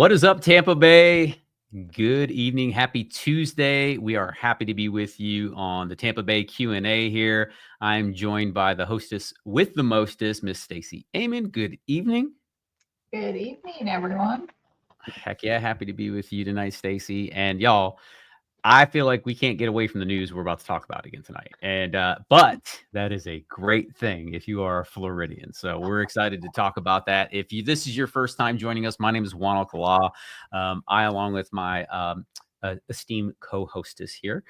What is up, Tampa Bay? Good evening. Happy Tuesday. We are happy to be with you on the Tampa Bay Q&A here. I'm joined by the hostess with the mostest, Miss Stacy Amon. Good evening. Good evening, everyone. Heck yeah. Happy to be with you tonight, Stacy. And y'all, I feel like we can't get away from the news we're about to talk about again tonight. And but that is a great thing if you are a Floridian. So we're excited to talk about that. If this is your first time joining us, my name is Juan Alcalá. I, along with my esteemed co-hostess here,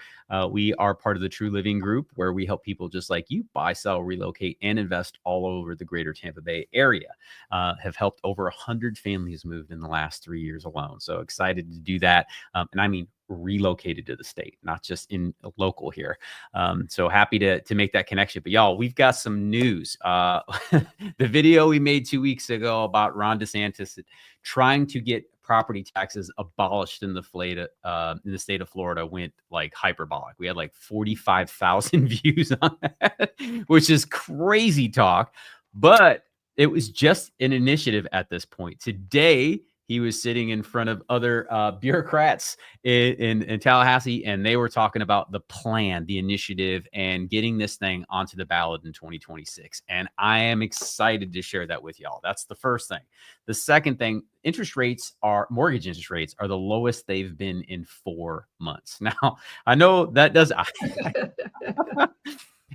we are part of the True Living Group, where we help people just like you buy, sell, relocate, and invest all over the greater Tampa Bay area. Have helped over 100 families move in the last 3 years alone. So excited to do that. And I mean, relocated to the state, not just in local here. So happy to make that connection. But y'all, we've got some news. The video we made 2 weeks ago about Ron DeSantis trying to get property taxes abolished in the state of Florida went like hyperbolic. We had like 45,000 views on that, which is crazy talk. But it was just an initiative at this point. Today, he was sitting in front of other bureaucrats in Tallahassee, and they were talking about the plan, the initiative, and getting this thing onto the ballot in 2026. And I am excited to share that with y'all. That's the first thing. The second thing, mortgage interest rates are the lowest they've been in 4 months. Now, I know that does.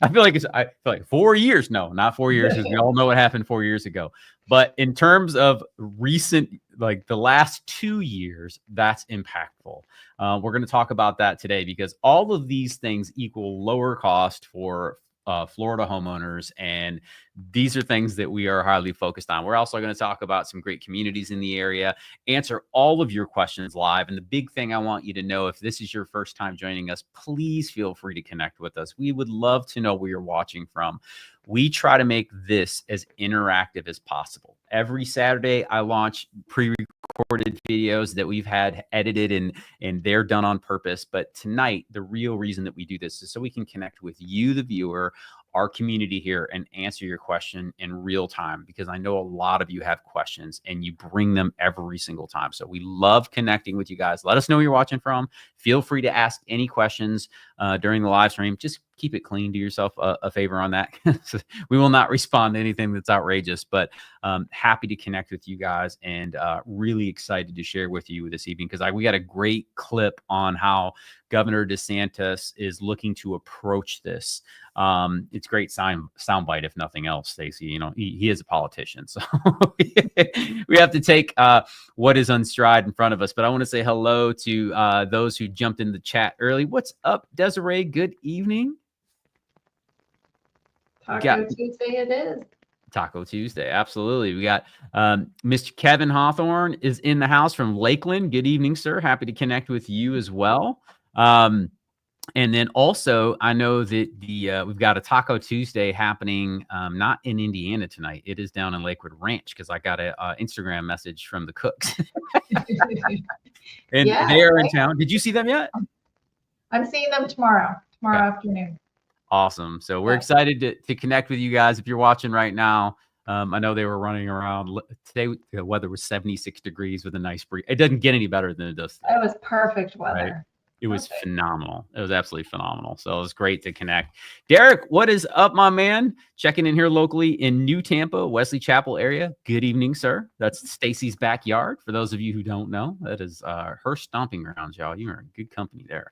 I feel like 4 years. No, not 4 years, because we all know what happened 4 years ago. But in terms of recent, like the last 2 years, that's impactful. We're going to talk about that today, because all of these things equal lower cost for Florida homeowners. And these are things that we are highly focused on. We're also going to talk about some great communities in the area, answer all of your questions live. And the big thing I want you to know, if this is your first time joining us, please feel free to connect with us. We would love to know where you're watching from. We try to make this as interactive as possible. Every Saturday, I launch pre-recorded videos that we've had edited, and they're done on purpose. But tonight, the real reason that we do this is so we can connect with you, the viewer, our community here, and answer your question in real time, because I know a lot of you have questions and you bring them every single time. So we love connecting with you guys. Let us know where you're watching from. Feel free to ask any questions during the live stream. Just keep it clean. Do yourself a favor on that. We will not respond to anything that's outrageous, but happy to connect with you guys, and really excited to share with you this evening, because we got a great clip on how Governor DeSantis is looking to approach this. It's great soundbite, if nothing else, Stacey. You know, he is a politician, so we have to take what is unstride in front of us. But I want to say hello to those who jumped in the chat early. What's up, Desiree? Good evening. Taco Tuesday it is. Taco Tuesday, absolutely. We got Mr. Kevin Hawthorne is in the house from Lakeland. Good evening, sir. Happy to connect with you as well. And then also, I know that we've got a Taco Tuesday happening, not in Indiana tonight. It is down in Lakewood Ranch, because I got a Instagram message from the cooks. And Yeah, they are in town. Did you see them yet? I'm seeing them tomorrow afternoon. Awesome. So we're excited to connect with you guys. If you're watching right now, I know they were running around today. The weather was 76 degrees with a nice breeze. It doesn't get any better than it does today. It was perfect weather. Right? It was phenomenal. It was absolutely phenomenal. So it was great to connect. Derek, what is up, my man? Checking in here locally in New Tampa, Wesley Chapel area. Good evening, sir. That's Stacy's backyard. For those of you who don't know, that is her stomping grounds, y'all. You are in good company there.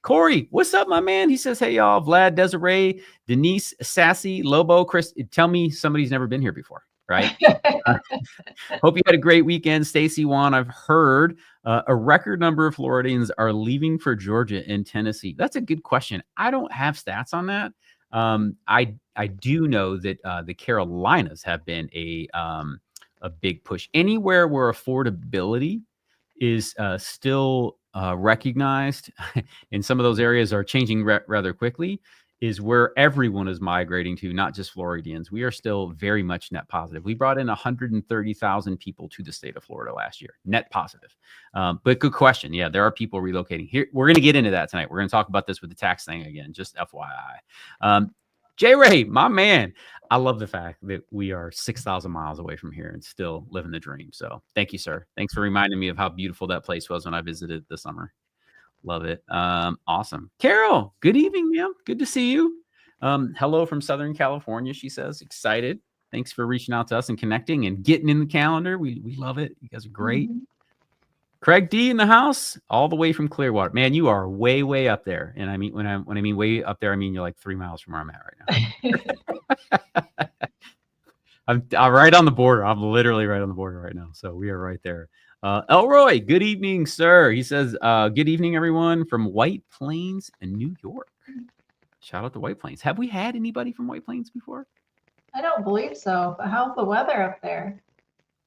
Corey, what's up, my man? He says, hey, y'all. Vlad, Desiree, Denise, Sassy, Lobo, Chris. Tell me somebody's never been here before, right? Hope you had a great weekend. Stacy, Juan, I've heard a record number of Floridians are leaving for Georgia and Tennessee. That's a good question. I don't have stats on that. I do know that the Carolinas have been a big push. Anywhere where affordability is still recognized, and some of those areas are changing rather quickly, is where everyone is migrating to, not just Floridians. We are still very much net positive. We brought in 130,000 people to the state of Florida last year, net positive. But good question. Yeah, there are people relocating here. We're going to get into that tonight. We're going to talk about this with the tax thing again, just FYI. J-Ray, my man. I love the fact that we are 6,000 miles away from here and still living the dream. So thank you, sir. Thanks for reminding me of how beautiful that place was when I visited this summer. Love it. Awesome. Carol, good evening, ma'am. Good to see you. Hello from Southern California, she says. Excited. Thanks for reaching out to us and connecting and getting in the calendar. We love it. You guys are great. Mm-hmm. Craig D in the house, all the way from Clearwater. Man, you are way, way up there. And I mean, when I mean way up there, I mean you're like 3 miles from where I'm at right now. I'm right on the border. I'm literally right on the border right now. So we are right there. Elroy, good evening, sir. He says, good evening, everyone from White Plains in New York. Shout out to White Plains. Have we had anybody from White Plains before? I don't believe so, but how's the weather up there?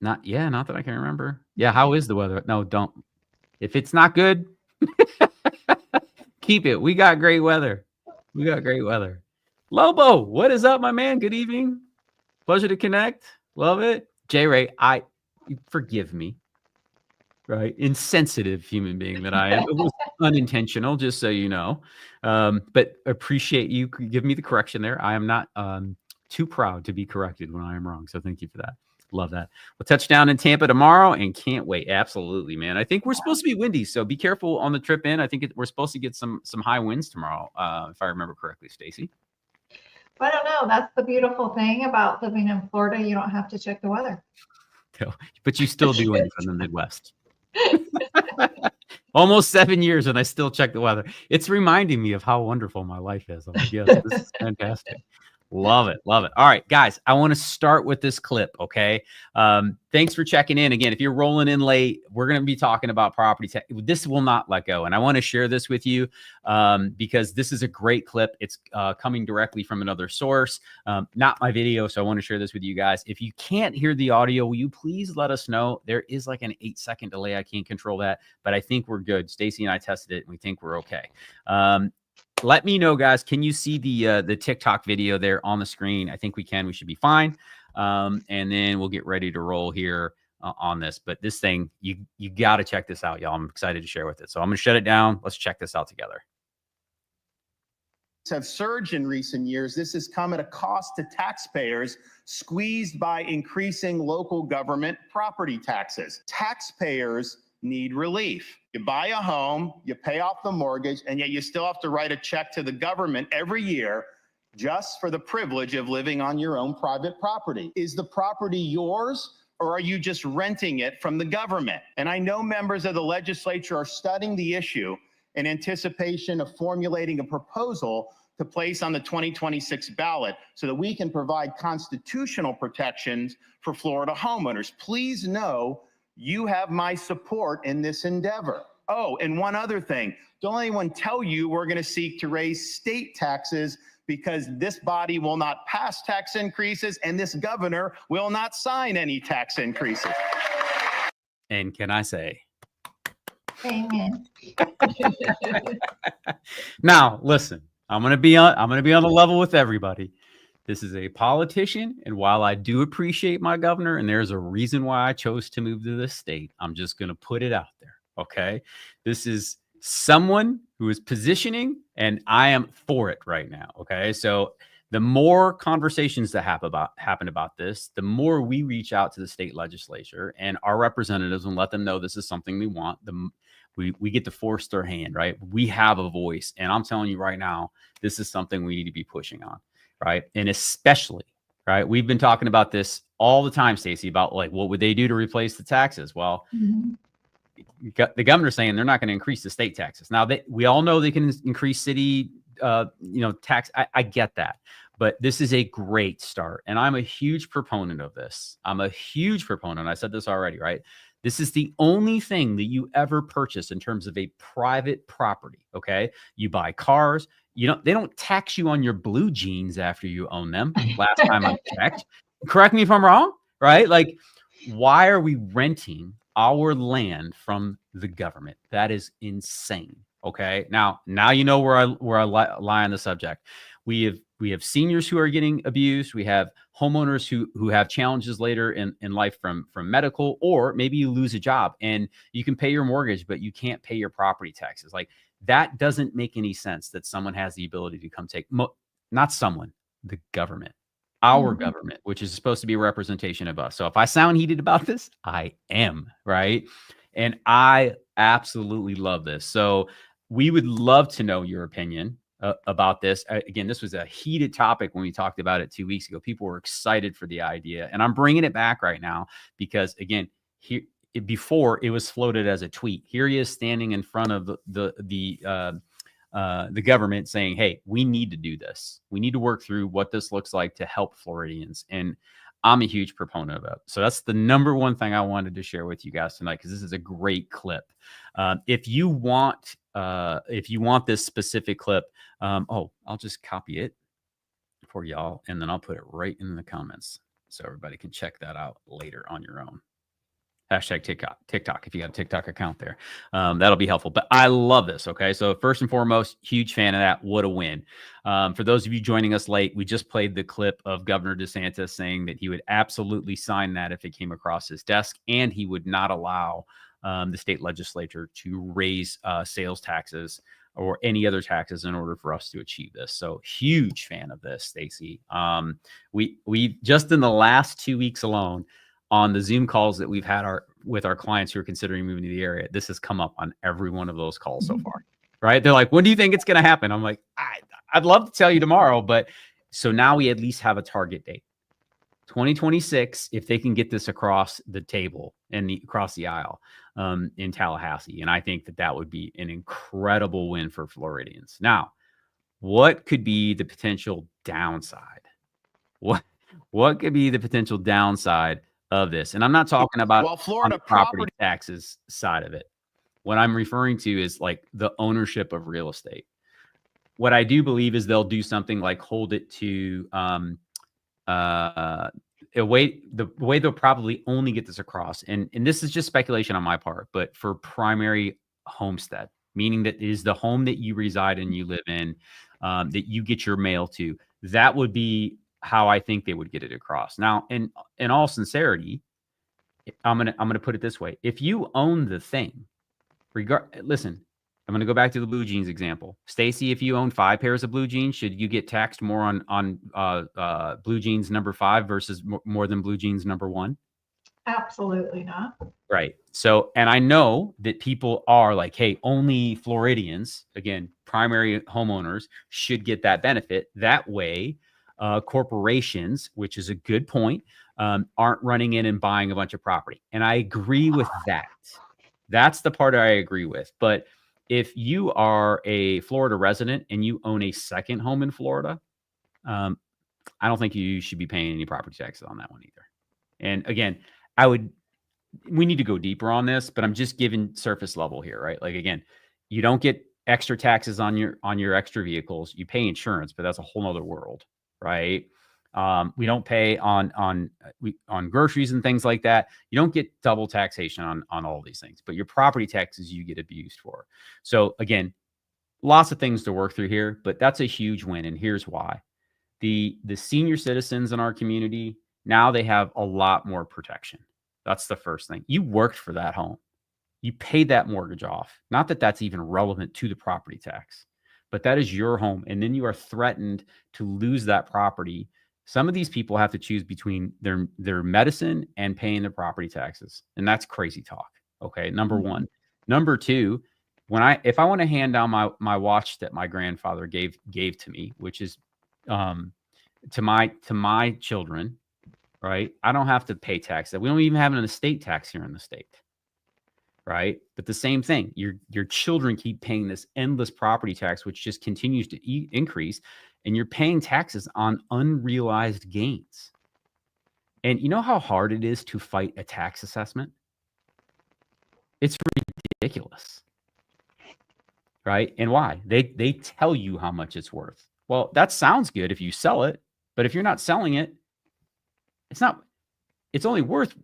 Not that I can remember. Yeah, how is the weather? No, don't. If it's not good, keep it. We got great weather. Lobo, what is up, my man? Good evening. Pleasure to connect. Love it. J-Ray, forgive me. Right? Insensitive human being that I am. It was unintentional, just so you know. But appreciate you giving me the correction there. I am not too proud to be corrected when I am wrong. So thank you for that. Love that. We'll touch down in Tampa tomorrow and can't wait. Absolutely, man. I think we're supposed to be windy, so be careful on the trip in. I think we're supposed to get some high winds tomorrow, if I remember correctly, Stacy. I don't know. That's the beautiful thing about living in Florida. You don't have to check the weather. But you still do when you're from the Midwest. Almost 7 years and I still check the weather. It's reminding me of how wonderful my life is. I'm like, yes, this is fantastic. Love it. All right, guys, I want to start with this clip, okay? Thanks for checking in. Again, if you're rolling in late, we're going to be talking about property tax. This will not let go, and I want to share this with you because this is a great clip. It's coming directly from another source, not my video, so I want to share this with you guys. If you can't hear the audio, will you please let us know? There is like an 8-second delay. I can't control that, but I think we're good. Stacy and I tested it, and we think we're okay. Let me know, guys. Can you see the TikTok video there on the screen? I think we can. We should be fine. And then we'll get ready to roll here on this. But this thing, you got to check this out, y'all. I'm excited to share with it. So I'm going to shut it down. Let's check this out together. Have surged in recent years. This has come at a cost to taxpayers, squeezed by increasing local government property taxes. Taxpayers need relief. You buy a home, you pay off the mortgage, and yet you still have to write a check to the government every year just for the privilege of living on your own private property. Is the property yours, or are you just renting it from the government? And I know members of the legislature are studying the issue in anticipation of formulating a proposal to place on the 2026 ballot so that we can provide constitutional protections for Florida homeowners. Please know you have my support in this endeavor. Oh, and one other thing. Don't let anyone tell you we're going to seek to raise state taxes, because this body will not pass tax increases and this governor will not sign any tax increases. And can I say, Amen. now listen, I'm gonna be on the level with everybody. This is a politician, and while I do appreciate my governor, and there's a reason why I chose to move to this state, I'm just gonna put it out there. Okay, this is someone who is positioning, and I am for it right now. Okay, so the more conversations that happen about this, the more we reach out to the state legislature and our representatives and let them know this is something we want. We get to force their hand, right? We have a voice, and I'm telling you right now, this is something we need to be pushing on, right? And especially, right? We've been talking about this all the time, Stacey, about like what would they do to replace the taxes? Well, the governor's saying they're not going to increase the state taxes. Now, we all know they can increase city, tax. I get that, but this is a great start, and I'm a huge proponent of this. I'm a huge proponent. I said this already, right? This is the only thing that you ever purchase in terms of a private property. Okay, you buy cars. They don't tax you on your blue jeans after you own them. Last time I checked. Correct me if I'm wrong, right? Like, why are we renting our land from the government? That is insane. Okay. Now you know where I lie on the subject. We have seniors who are getting abused. We have homeowners who have challenges later in life from medical, or maybe you lose a job and you can pay your mortgage, but you can't pay your property taxes. Like, that doesn't make any sense that someone has the ability to come take, not someone, the government, our Mhm. government, which is supposed to be a representation of us. So if I sound heated about this, I am, right? And I absolutely love this. So we would love to know your opinion about this. Again, this was a heated topic when we talked about it 2 weeks ago. People were excited for the idea, and I'm bringing it back right now because, again, here before it was floated as a tweet. Here he is standing in front of the government saying, "Hey, we need to do this. We need to work through what this looks like to help Floridians." And I'm a huge proponent of it. So that's the number one thing I wanted to share with you guys tonight, because this is a great clip. If you want this specific clip, I'll just copy it for y'all, and then I'll put it right in the comments so everybody can check that out later on your own. Hashtag TikTok, if you got a TikTok account there. That'll be helpful. But I love this, okay? So first and foremost, huge fan of that. What a win. For those of you joining us late, we just played the clip of Governor DeSantis saying that he would absolutely sign that if it came across his desk, and he would not allow the state legislature to raise sales taxes or any other taxes in order for us to achieve this. So huge fan of this, Stacy. We just in the last 2 weeks alone, on the Zoom calls that we've had with our clients who are considering moving to the area, this has come up on every one of those calls so far, right? They're like, when do you think it's going to happen? I'm like, I'd love to tell you tomorrow. But so now we at least have a target date. 2026, if they can get this across the table and across the aisle in Tallahassee. And I think that would be an incredible win for Floridians. Now, what could be the potential downside? What could be the potential downside of this? And I'm not talking about Florida on the property taxes side of it. What I'm referring to is like the ownership of real estate. What I do believe is they'll do something like hold it to the way they'll probably only get this across. And this is just speculation on my part, but for primary homestead, meaning that it is the home that you reside in, you live in, that you get your mail to, that would be how I think they would get it across. Now, in all sincerity, I'm gonna put it this way: if you own the thing, listen, I'm gonna go back to the blue jeans example. Stacy, if you own 5 pairs of blue jeans, should you get taxed more on blue jeans number 5 versus more than blue jeans number 1? Absolutely not. Right. So, and I know that people are like, hey, only Floridians, again, primary homeowners, should get that benefit. That way, corporations, which is a good point, aren't running in and buying a bunch of property. And I agree with that. That's the part I agree with. But if you are a Florida resident and you own a second home in Florida, I don't think you should be paying any property taxes on that one either. And again, we need to go deeper on this, but I'm just giving surface level here, right? Like, again, you don't get extra taxes on your extra vehicles. You pay insurance, but that's a whole nother world, right? We don't pay on groceries and things like that. You don't get double taxation on all these things, but your property taxes you get abused for. So again, lots of things to work through here, but that's a huge win. And here's why. The senior citizens in our community, now they have a lot more protection. That's the first thing. You worked for that home. You paid that mortgage off. Not that that's even relevant to the property tax, but that is your home. And then you are threatened to lose that property. Some of these people have to choose between their medicine and paying their property taxes. And that's crazy talk. Okay. Number one. Number two, if I want to hand down my watch that my grandfather gave to me, which is to my children, right? I don't have to pay tax. We don't even have an estate tax here in the state. Right. But the same thing, your children keep paying this endless property tax, which just continues to increase, and you're paying taxes on unrealized gains. And you know how hard it is to fight a tax assessment? It's ridiculous. Right. And why? They tell you how much it's worth. Well, that sounds good if you sell it, but if you're not selling it, it's only worth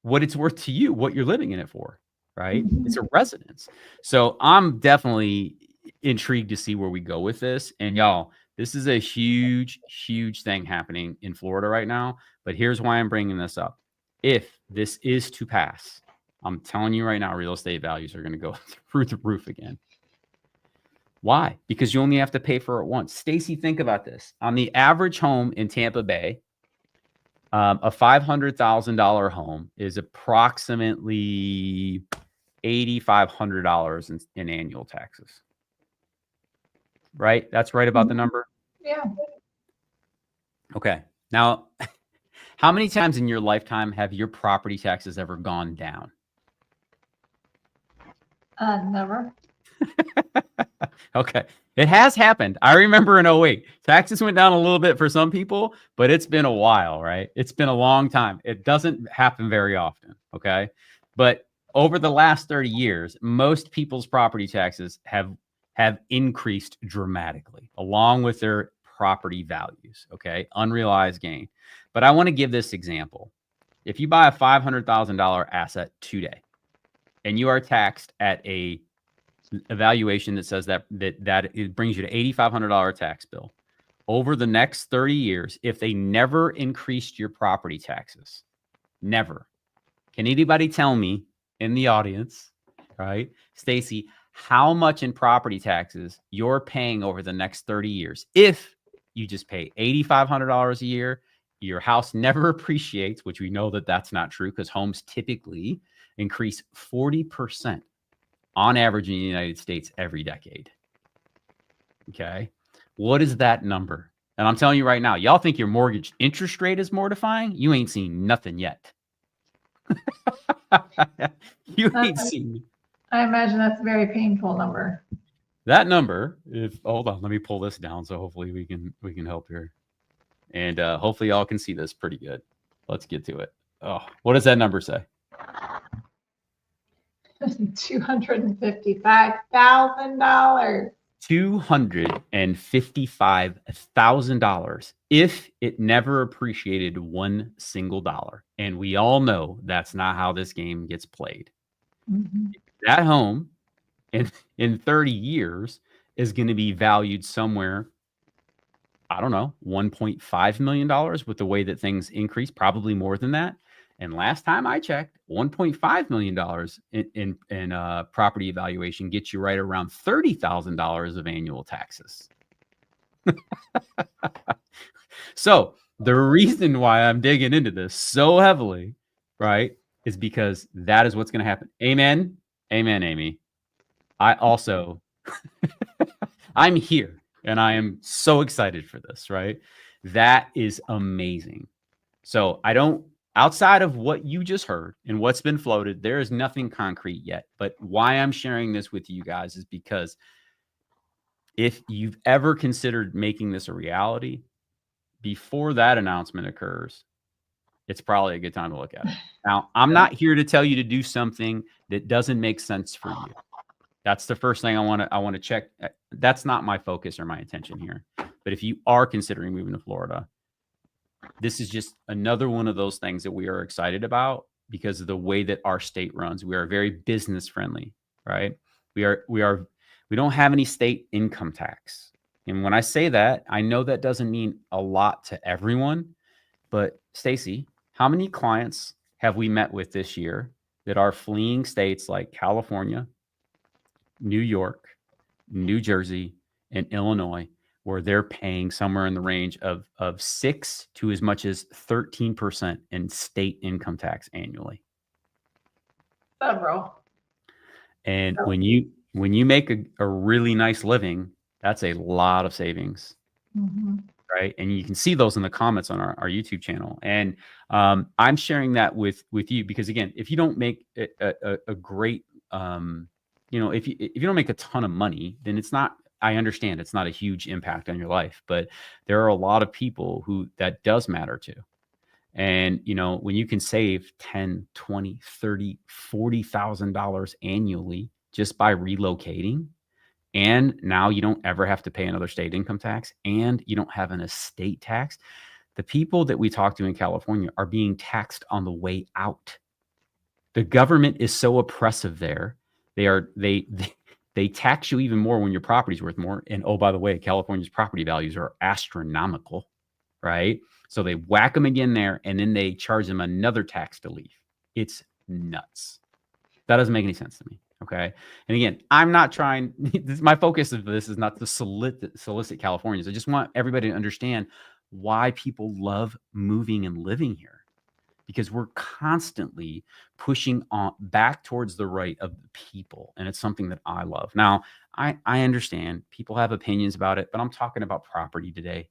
what it's worth to you, what you're living in it for. Right? It's a residence. So I'm definitely intrigued to see where we go with this. And y'all, this is a huge, huge thing happening in Florida right now. But here's why I'm bringing this up. If this is to pass, I'm telling you right now, real estate values are going to go through the roof again. Why? Because you only have to pay for it once. Stacy, think about this. On the average home in Tampa Bay, a $500,000 home is approximately $8,500 in annual taxes. Right? That's right about the number? Yeah. Okay. Now, how many times in your lifetime have your property taxes ever gone down? Never. Okay. It has happened. I remember in 08, taxes went down a little bit for some people, but it's been a while, right? It's been a long time. It doesn't happen very often. Okay. But over the last 30 years, most people's property taxes have increased dramatically along with their property values. Okay. Unrealized gain. But I want to give this example. If you buy a $500,000 asset today and you are taxed at a evaluation that says that it brings you to $8,500 tax bill over the next 30 years, if they never increased your property taxes, never. Can anybody tell me in the audience, right, Stacy, how much in property taxes you're paying over the next 30 years? If you just pay $8,500 a year, your house never appreciates, which we know that that's not true because homes typically increase 40% on average in the United States every decade. Okay. What is that number? And I'm telling you right now, y'all think your mortgage interest rate is mortifying? You ain't seen nothing yet. You ain't seen. I imagine that's a very painful number. That number, hold on, let me pull this down so hopefully we can help here. And hopefully y'all can see this pretty good. Let's get to it. Oh, what does that number say? $255,000. $255,000 if it never appreciated one single dollar. And we all know that's not how this game gets played. Mm-hmm. That home in 30 years is going to be valued somewhere, I don't know, $1.5 million with the way that things increase, probably more than that. And last time I checked, $1.5 million in property evaluation gets you right around $30,000 of annual taxes. So the reason why I'm digging into this so heavily, right, is because that is what's going to happen. Amen. Amen, Amy. I also, I'm here and I am so excited for this, right? That is amazing. So outside of what you just heard and what's been floated, there is nothing concrete yet. But why I'm sharing this with you guys is because if you've ever considered making this a reality, before that announcement occurs, it's probably a good time to look at it. Now, I'm not here to tell you to do something that doesn't make sense for you. That's the first thing I want to check. That's not my focus or my intention here. But if you are considering moving to Florida, this is just another one of those things that we are excited about because of the way that our state runs. We are very business friendly, right? We don't have any state income tax. And when I say that, I know that doesn't mean a lot to everyone, but Stacy, how many clients have we met with this year that are fleeing states like California, New York, New Jersey, and Illinois, where they're paying somewhere in the range of 6 to as much as 13% in state income tax annually? Several. And when you make a really nice living, that's a lot of savings. Mm-hmm. Right. And you can see those in the comments on our YouTube channel. And I'm sharing that with you because, again, if you don't make a great, if you don't make a ton of money, then it's not, I understand it's not a huge impact on your life, but there are a lot of people who that does matter to. And, when you can save $10, $20, $30, $40,000 annually just by relocating, and now you don't ever have to pay another state income tax, and you don't have an estate tax. The people that we talk to in California are being taxed on the way out. The government is so oppressive there. They tax you even more when your property's worth more. And oh, by the way, California's property values are astronomical, right? So they whack them again there, and then they charge them another tax to leave. It's nuts. That doesn't make any sense to me. Okay. And again, I'm not trying, my focus of this is not to solicit Californians. I just want everybody to understand why people love moving and living here, because we're constantly pushing on back towards the right of the people. And it's something that I love. Now, I understand people have opinions about it, but I'm talking about property today.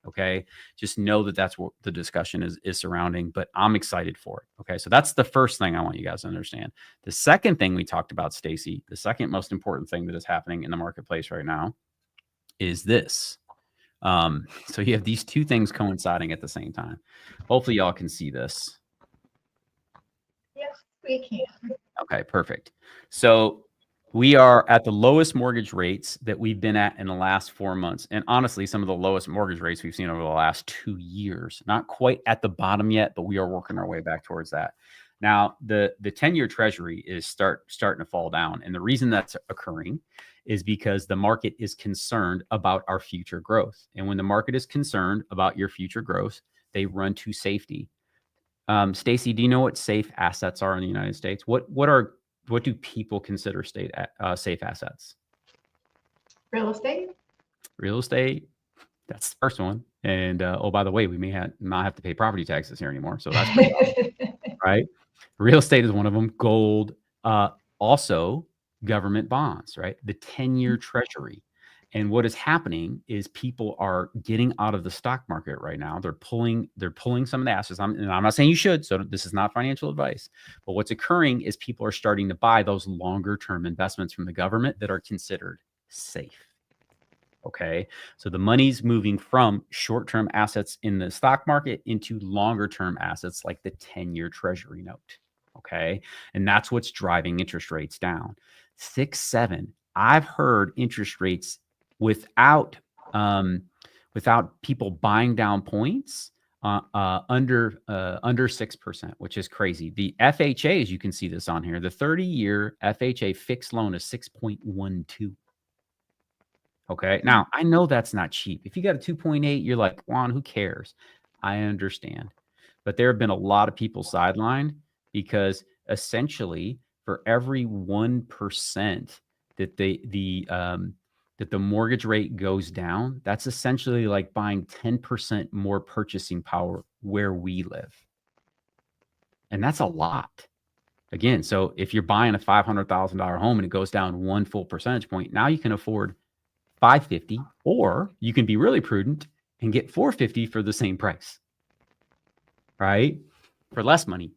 Okay. Just know that that's what the discussion is surrounding, but I'm excited for it. Okay. So that's the first thing I want you guys to understand. The second thing we talked about, Stacy, the second most important thing that is happening in the marketplace right now is this. So you have these two things coinciding at the same time. Hopefully y'all can see this. Yes, we can. Okay, perfect. So we are at the lowest mortgage rates that we've been at in the last 4 months. And honestly, some of the lowest mortgage rates we've seen over the last 2 years. Not quite at the bottom yet, but we are working our way back towards that. Now, the 10-year treasury is starting to fall down. And the reason that's occurring is because the market is concerned about our future growth. And when the market is concerned about your future growth, they run to safety. Stacy, do you know what safe assets are in the United States? What do people consider safe assets? Real estate. Real estate. That's the first one. And oh, by the way, we may not have to pay property taxes here anymore. So that's pretty awesome, right? Real estate is one of them. Gold. Also, government bonds, right? The 10-year treasury. And what is happening is people are getting out of the stock market right now. They're pulling some of the assets. And I'm not saying you should, so this is not financial advice. But what's occurring is people are starting to buy those longer term investments from the government that are considered safe. Okay. So the money's moving from short-term assets in the stock market into longer-term assets like the 10-year treasury note. Okay. And that's what's driving interest rates down. 6, 7. I've heard interest rates without people buying down points under 6%, which is crazy. The FHA, as you can see this on here, the 30-year FHA fixed loan is 6.12. Okay. Now, I know that's not cheap. If you got a 2.8, you're like, Juan, who cares? I understand. But there have been a lot of people sidelined because essentially for every 1% that the mortgage rate goes down, that's essentially like buying 10% more purchasing power where we live. And that's a lot. Again, so if you're buying a $500,000 home and it goes down 1 full percentage point, now you can afford $550, or you can be really prudent and get $450 for the same price, right? For less money,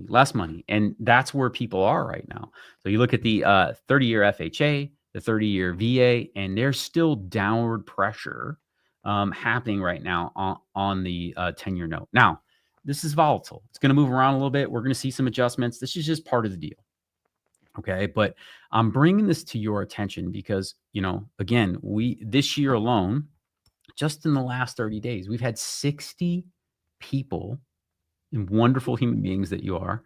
less money. And that's where people are right now. So you look at the 30-year FHA, the 30-year VA, and there's still downward pressure happening right now on the 10-year note. Now, this is volatile. It's going to move around a little bit. We're going to see some adjustments. This is just part of the deal. Okay. But I'm bringing this to your attention because, again, this year alone, just in the last 30 days, we've had 60 people, and wonderful human beings that you are,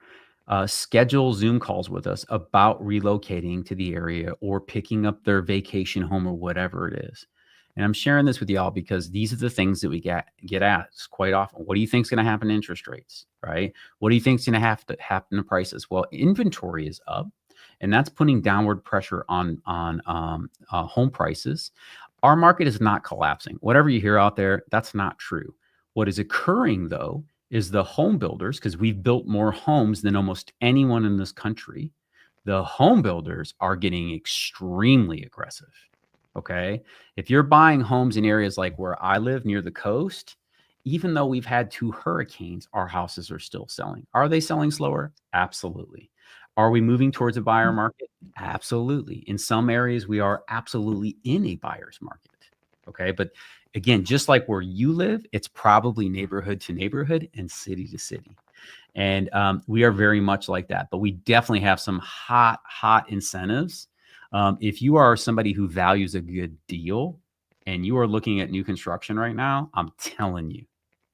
schedule Zoom calls with us about relocating to the area or picking up their vacation home or whatever it is. And I'm sharing this with y'all because these are the things that we get asked quite often. What do you think is going to happen to interest rates, right? What do you think is going to have to happen to prices? Well, inventory is up, and that's putting downward pressure on home prices. Our market is not collapsing. Whatever you hear out there, that's not true. What is occurring, though, is the home builders, because we've built more homes than almost anyone in this country, the home builders are getting extremely aggressive. Okay. If you're buying homes in areas like where I live near the coast, even though we've had 2 hurricanes, our houses are still selling. Are they selling slower? Absolutely. Are we moving towards a buyer market? Absolutely. In some areas, we are absolutely in a buyer's market. Okay. But again, just like where you live, it's probably neighborhood to neighborhood and city to city. And we are very much like that. But we definitely have some hot incentives. If you are somebody who values a good deal and you are looking at new construction right now, I'm telling you,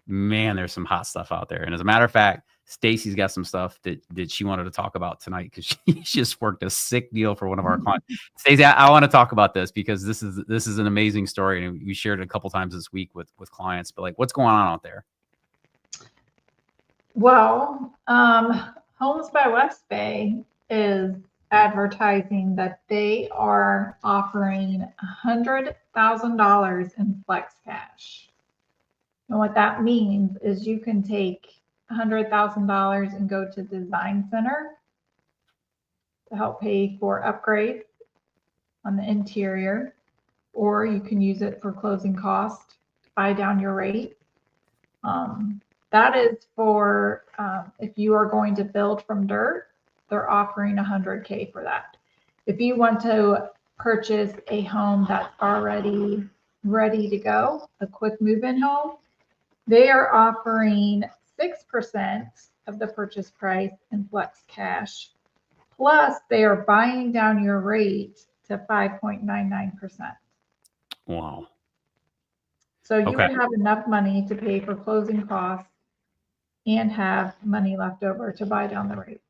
man, there's some hot stuff out there. And as a matter of fact, Stacy's got some stuff that she wanted to talk about tonight because she just worked a sick deal for one of our clients. Stacy, I want to talk about this because this is an amazing story, and we shared it a couple times this week with clients. But like, what's going on out there? Well, Homes by West Bay is advertising that they are offering $100,000 in flex cash. And what that means is you can take $100,000 and go to Design Center to help pay for upgrades on the interior, or you can use it for closing cost, buy down your rate. That is for if you are going to build from dirt, they're offering $100K for that. If you want to purchase a home that's already ready to go, a quick move-in home, they are offering 6% of the purchase price in flex cash. Plus, they are buying down your rate to 5.99%. Wow. So you Okay. would have enough money to pay for closing costs and have money left over to buy down the rate.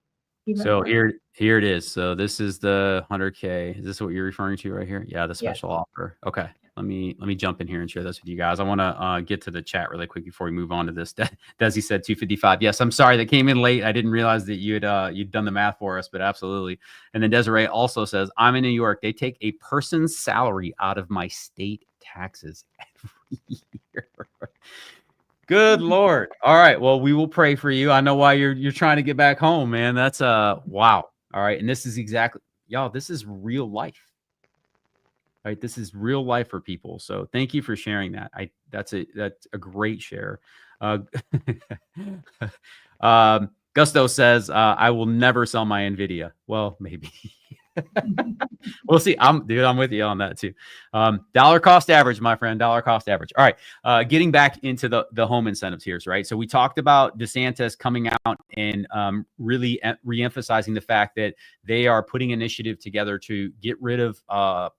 So here it is. So this is the 100K. Is this what you're referring to right here? Yeah, the special offer. Okay. Let me jump in here and share this with you guys. I want to get to the chat really quick before we move on to this. Desi said 255. Yes, I'm sorry that came in late. I didn't realize that you'd done the math for us, but absolutely. And then Desiree also says, I'm in New York. They take a person's salary out of my state taxes every year. Good Lord. All right. Well, we will pray for you. I know why you're trying to get back home, man. That's wow. All right. And this is exactly, y'all, this is real life. Right? This is real life for people. So thank you for sharing that. That's a great share. Gusto says, I will never sell my NVIDIA. Well, maybe. We'll see. I'm with you on that too. Dollar cost average, my friend, dollar cost average. All right. Getting back into the home incentives here, right? So we talked about DeSantis coming out and really reemphasizing the fact that they are putting initiative together to get rid of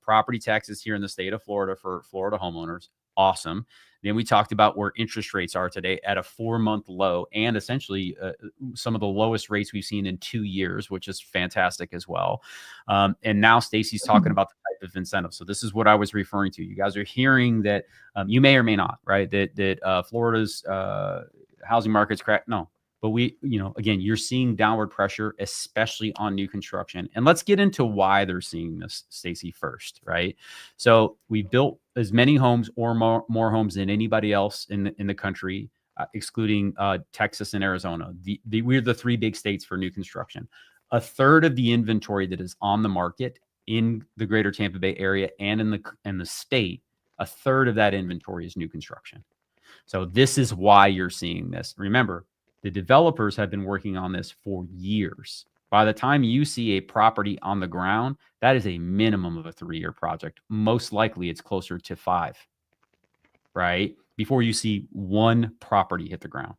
property taxes here in the state of Florida for Florida homeowners. Awesome. Then we talked about where interest rates are today at a 4-month low and essentially some of the lowest rates we've seen in 2 years, which is fantastic as well. And now Stacy's talking about the type of incentive. So this is what I was referring to. You guys are hearing that you may or may not, right? That Florida's housing market's cracked. No. But again, you're seeing downward pressure, especially on new construction. And let's get into why they're seeing this, Stacy, first, right? So we built as many homes or more homes than anybody else in the country, excluding Texas and Arizona. We're the 3 big states for new construction. A third of the inventory that is on the market in the greater Tampa Bay area and in the state, a third of that inventory is new construction. So this is why you're seeing this. Remember, the developers have been working on this for years. By the time you see a property on the ground, that is a minimum of a 3-year project. Most likely it's closer to 5, right? Before you see one property hit the ground.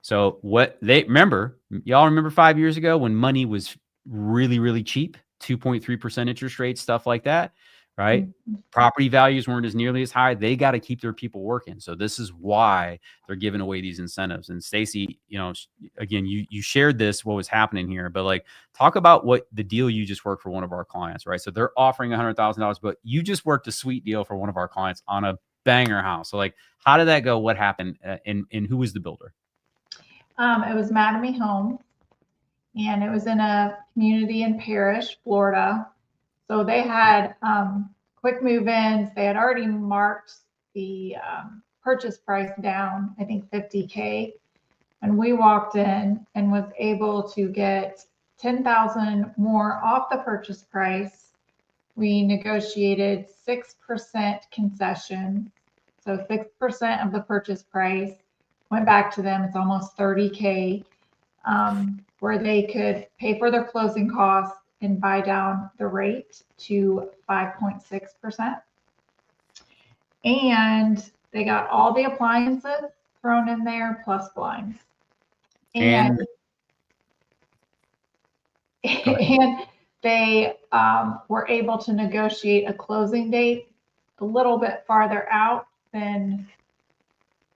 So y'all remember 5 years ago when money was really, really cheap, 2.3% interest rates, stuff like that, right? Mm-hmm. Property values weren't as nearly as high. They got to keep their people working. So this is why they're giving away these incentives. And Stacy, again, you shared this, what was happening here, but talk about what the deal you just worked for one of our clients, right? So they're offering $100,000, but you just worked a sweet deal for one of our clients on a banger house. So how did that go? What happened? And who was the builder? It was Mattamy Homes, and it was in a community in Parrish, Florida. So they had quick move-ins. They had already marked the purchase price down, I think $50K. And we walked in and was able to get $10,000 more off the purchase price. We negotiated 6% concession. So 6% of the purchase price went back to them. It's almost $30K, where they could pay for their closing costs and buy down the rate to 5.6%. And they got all the appliances thrown in there plus blinds. And they were able to negotiate a closing date a little bit farther out than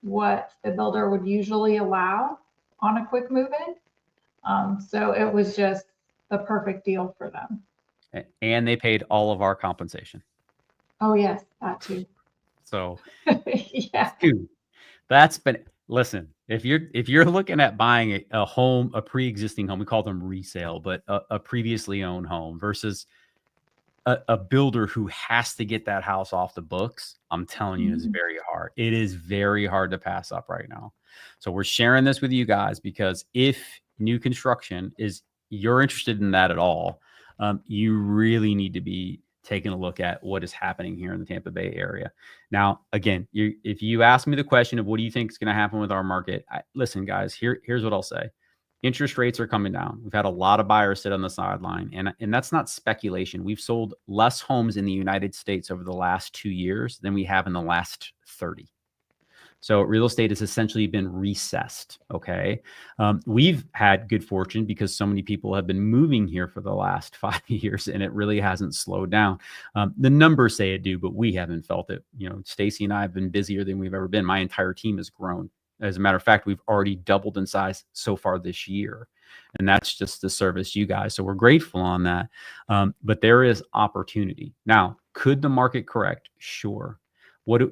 what the builder would usually allow on a quick move-in. So it was just the perfect deal for them. And they paid all of our compensation. Oh yes, that too. So yeah. Dude, that's been Listen, if you're looking at buying a home, a pre-existing home, we call them resale, but a previously owned home versus a builder who has to get that house off the books, I'm telling you, it's very hard. It is very hard to pass up right now. So we're sharing this with you guys because if new construction is, you're interested in that at all, you really need to be taking a look at what is happening here in the Tampa Bay area. Now, again, if you ask me the question of what do you think is going to happen with our market, listen, guys, here's what I'll say. Interest rates are coming down. We've had a lot of buyers sit on the sideline, and that's not speculation. We've sold less homes in the United States over the last 2 years than we have in the last 30. So real estate has essentially been recessed. Okay. We've had good fortune because so many people have been moving here for the last 5 years and it really hasn't slowed down. The numbers say it do, but we haven't felt it. You know, Stacy and I have been busier than we've ever been. My entire team has grown. As a matter of fact, we've already doubled in size so far this year. And that's just to service you guys. So we're grateful on that. But there is opportunity. Now, could the market correct? Sure.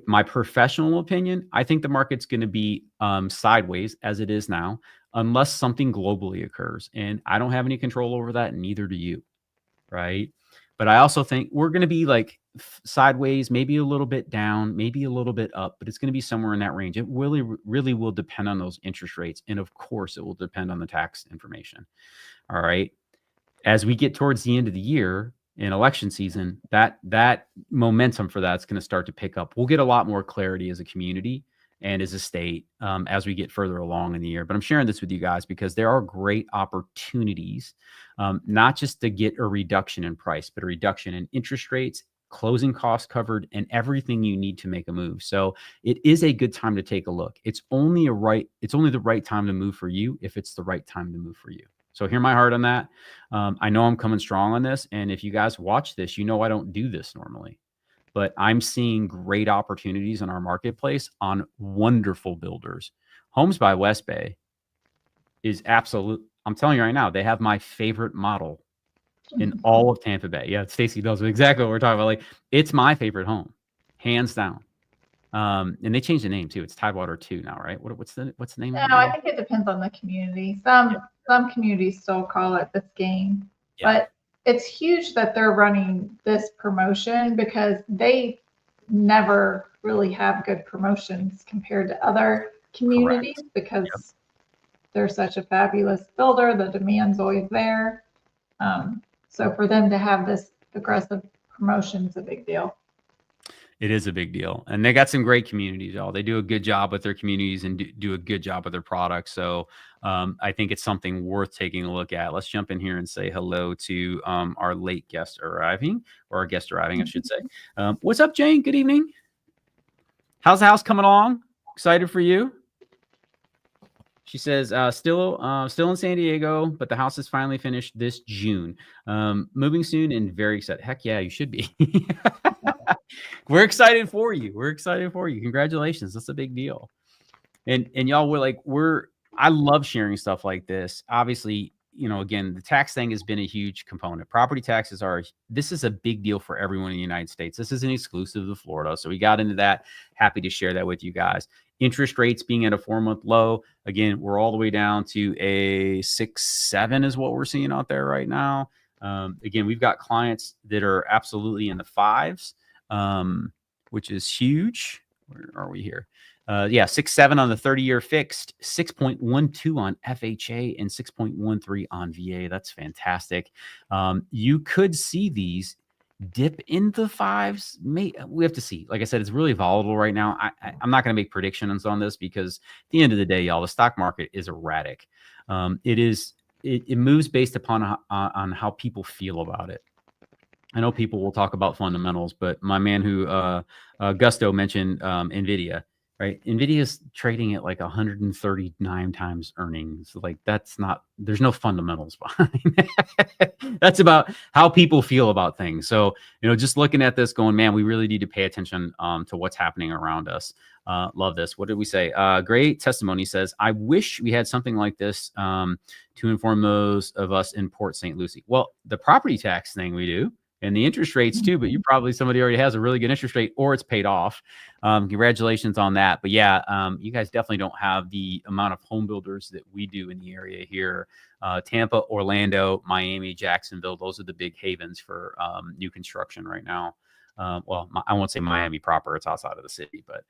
My professional opinion, I think the market's going to be sideways as it is now, unless something globally occurs. And I don't have any control over that, and neither do you, right? But I also think we're going to be like sideways, maybe a little bit down, maybe a little bit up, but it's going to be somewhere in that range. It really will depend on those interest rates. And of course, it will depend on the tax information. All right. As we get towards the end of the year, in election season, that momentum for that's going to start to pick up. We'll get a lot more clarity as a community and as a state as we get further along in the year. But I'm sharing this with you guys because there are great opportunities, not just to get a reduction in price, but a reduction in interest rates, closing costs covered, and everything you need to make a move. So it is a good time to take a look. It's only the right time to move for you if it's the right time to move for you. So hear my heart on that. I know I'm coming strong on this. And if you guys watch this, you know I don't do this normally. But I'm seeing great opportunities in our marketplace on wonderful builders. Homes by West Bay is absolute. I'm telling you right now, they have my favorite model in all of Tampa Bay. Yeah, Stacy knows exactly what we're talking about. Like, it's my favorite home, hands down. And they changed the name too. It's Tidewater 2 now, right? What's the name? No, I think it depends on the community. Some communities still call it Biscayne, but it's huge that they're running this promotion because they never really have good promotions compared to other communities. Correct. Because they're such a fabulous builder. The demand's always there. So for them to have this aggressive promotion is a big deal. It is a big deal. And they got some great communities, y'all. They do a good job with their communities and do a good job with their products. So I think it's something worth taking a look at. Let's jump in here and say hello to our late guest arriving, or our guest arriving, I should say. What's up, Jane? Good evening. How's the house coming along? Excited for you? She says, still in San Diego, but the house is finally finished this June. Moving soon and very excited. Heck yeah, you should be. We're excited for you. We're excited for you. Congratulations. That's a big deal. And y'all, I love sharing stuff like this. Obviously, you know, again, the tax thing has been a huge component. Property taxes this is a big deal for everyone in the United States. This isn't exclusive to Florida. So we got into that. Happy to share that with you guys. Interest rates being at a 4-month low. Again, we're all the way down to a 6.7 is what we're seeing out there right now. Again, we've got clients that are absolutely in the 5s, which is huge. Where are we here? 6.7 on the 30-year fixed, 6.12 on FHA, and 6.13 on VA. That's fantastic. You could see these dip into 5s. We have to see. Like I said, it's really volatile right now. I'm not going to make predictions on this because at the end of the day, y'all, the stock market is erratic. It moves based upon on how people feel about it. I know people will talk about fundamentals, but my man who Gusto mentioned NVIDIA, right? NVIDIA is trading at like 139 times earnings. Like there's no fundamentals behind it. That's about how people feel about things. So, you know, just looking at this going, man, we really need to pay attention to what's happening around us. Love this. What did we say? Great testimony says, I wish we had something like this to inform those of us in Port St. Lucie. Well, the property tax thing we do. and the interest rates too, but you probably somebody already has a really good interest rate or it's paid off. Congratulations on that. But yeah, you guys definitely don't have the amount of home builders that we do in the area here. Tampa, Orlando, Miami, Jacksonville, those are the big havens for new construction right now. Well, I won't say Miami proper, it's outside of the city, but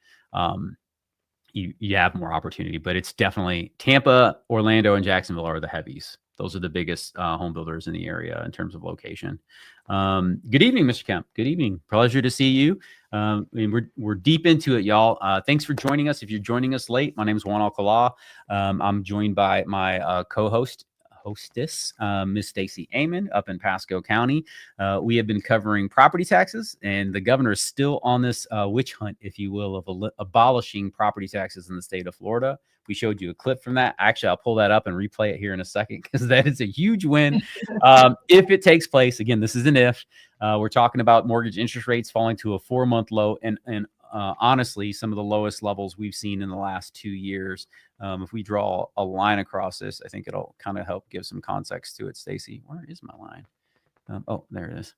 you have more opportunity. But it's definitely Tampa, Orlando, and Jacksonville are the heavies. Those are the biggest home builders in the area in terms of location. Good evening, Mr. Kemp. Good evening. Pleasure to see you. We're deep into it, y'all. Thanks for joining us. If you're joining us late, my name is Juan Alcalá. I'm joined by my hostess, Miss Stacy Amon up in Pasco County. We have been covering property taxes, and the governor is still on this witch hunt, if you will, of abolishing property taxes in the state of Florida. We showed you a clip from that. Actually, I'll pull that up and replay it here in a second because that is a huge win. If it takes place, again, this is an if. We're talking about mortgage interest rates falling to a 4-month low, and honestly, some of the lowest levels we've seen in the last 2 years. If we draw a line across this, I think it'll kind of help give some context to it. Stacy, where is my line? Oh, there it is.